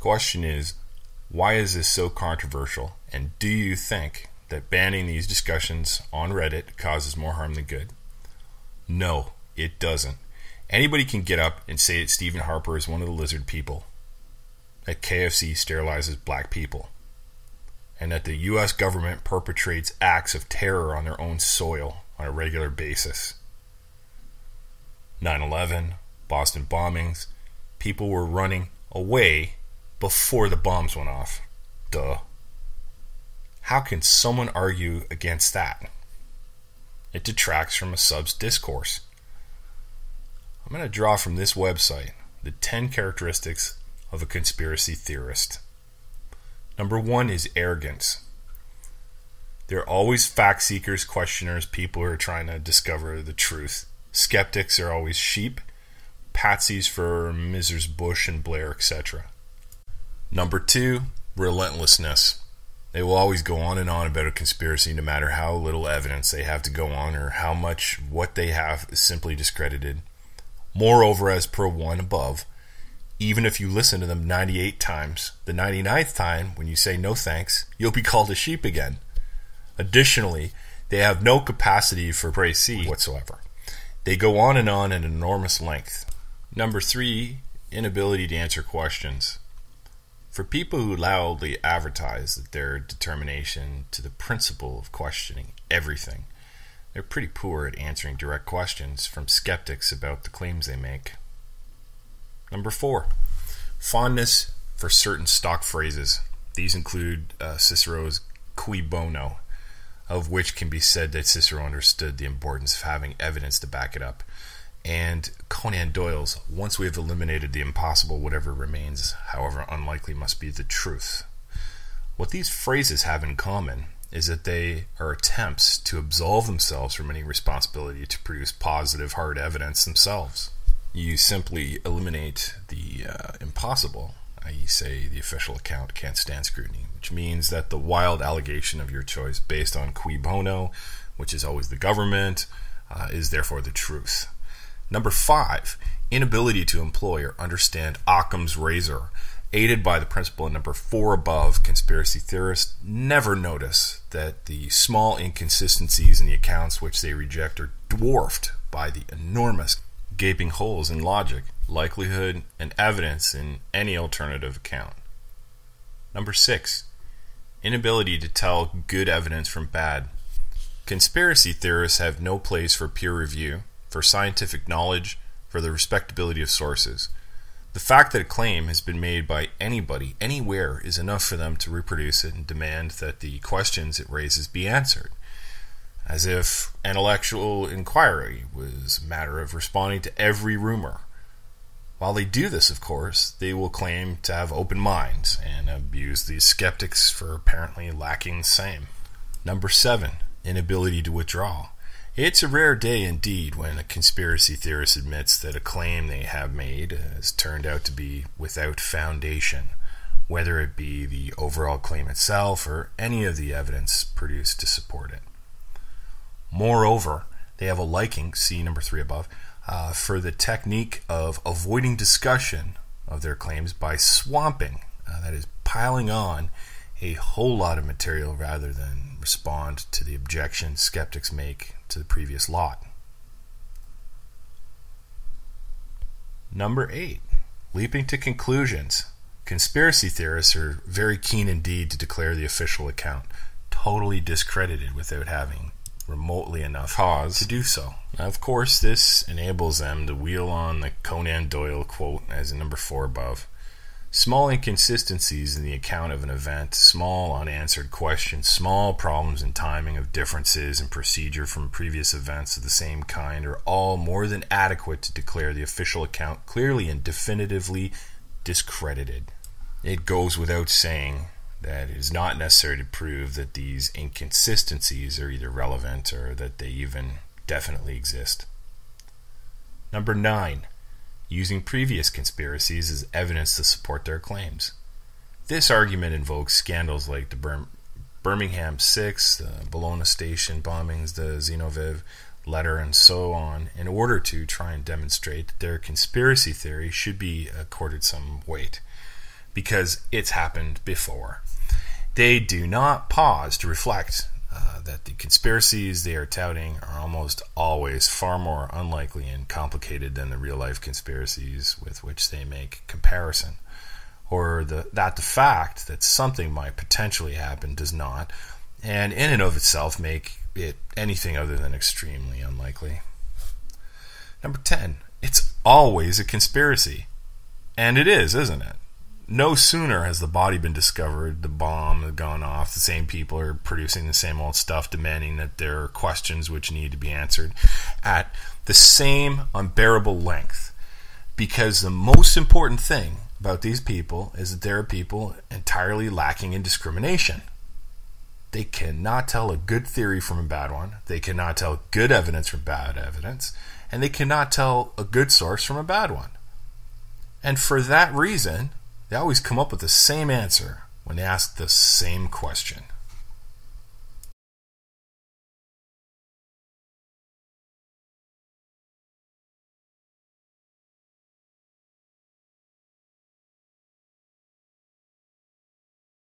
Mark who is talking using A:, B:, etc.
A: Question is, why is this so controversial, and do you think that banning these discussions on Reddit causes more harm than good? No, it doesn't. Anybody can get up and say that Stephen Harper is one of the lizard people, that KFC sterilizes black people, and that the US government perpetrates acts of terror on their own soil on a regular basis. 9/11, Boston bombings, people were running away before the bombs went off. Duh. How can someone argue against that? It detracts from a sub's discourse. I'm going to draw from this website the 10 characteristics of a conspiracy theorist. Number 1 is arrogance. They're always fact seekers, questioners, people who are trying to discover the truth. Skeptics are always sheep, patsies for Mrs. Bush and Blair, etc. Number 2, relentlessness. They will always go on and on about a conspiracy no matter how little evidence they have to go on or how much what they have is simply discredited. Moreover, as per 1 above, even if you listen to them 98 times, the 99th time when you say no thanks, you'll be called a sheep again. Additionally, they have no capacity for précis whatsoever. They go on at an enormous length. Number 3, inability to answer questions. For people who loudly advertise that their determination to the principle of questioning everything, they're pretty poor at answering direct questions from skeptics about the claims they make. Number 4, fondness for certain stock phrases. These include Cicero's cui bono, of which can be said that Cicero understood the importance of having evidence to back it up, and Conan Doyle's once we have eliminated the impossible, whatever remains, however unlikely, must be the truth. What these phrases have in common is that they are attempts to absolve themselves from any responsibility to produce positive hard evidence themselves. You simply eliminate the impossible, i.e. say the official account can't stand scrutiny, which means that the wild allegation of your choice based on cui bono, which is always the government, is therefore the truth. Number 5, inability to employ or understand Occam's razor. Aided by the principle in number 4 above, conspiracy theorists never notice that the small inconsistencies in the accounts which they reject are dwarfed by the enormous gaping holes in logic, likelihood, and evidence in any alternative account. Number 6, inability to tell good evidence from bad. Conspiracy theorists have no place for peer review, for scientific knowledge, for the respectability of sources. The fact that a claim has been made by anybody, anywhere, is enough for them to reproduce it and demand that the questions it raises be answered, as if intellectual inquiry was a matter of responding to every rumor. While they do this, of course, they will claim to have open minds and abuse these skeptics for apparently lacking the same. Number 7, inability to withdraw. It's a rare day indeed when a conspiracy theorist admits that a claim they have made has turned out to be without foundation, whether it be the overall claim itself or any of the evidence produced to support it. Moreover, they have a liking, see number 3 above, for the technique of avoiding discussion of their claims by swamping, that is, piling on a whole lot of material rather than respond to the objections skeptics make to the previous lot. Number 8, leaping to conclusions. Conspiracy theorists are very keen indeed to declare the official account totally discredited without having remotely enough cause to do so. Now, of course, this enables them to wheel on the Conan Doyle quote as in number 4 above. Small inconsistencies in the account of an event, small unanswered questions, small problems in timing of differences in procedure from previous events of the same kind are all more than adequate to declare the official account clearly and definitively discredited. It goes without saying that it is not necessary to prove that these inconsistencies are either relevant or that they even definitely exist. Number 9. Using previous conspiracies as evidence to support their claims. This argument invokes scandals like the Birmingham 6, the Bologna Station bombings, the Zinoviev letter, and so on, in order to try and demonstrate that their conspiracy theory should be accorded some weight. because it's happened before. They do not pause to reflect that the conspiracies they are touting are almost always far more unlikely and complicated than the real-life conspiracies with which they make comparison, or that the fact that something might potentially happen does not, and in and of itself, make it anything other than extremely unlikely. Number 10, it's always a conspiracy. And it is, isn't it? No sooner has the body been discovered, the bomb has gone off, the same people are producing the same old stuff, demanding that there are questions which need to be answered at the same unbearable length. Because the most important thing about these people is that there are people entirely lacking in discrimination. They cannot tell a good theory from a bad one. They cannot tell good evidence from bad evidence. And they cannot tell a good source from a bad one. And for that reason, they always come up with the same answer when they ask the same question.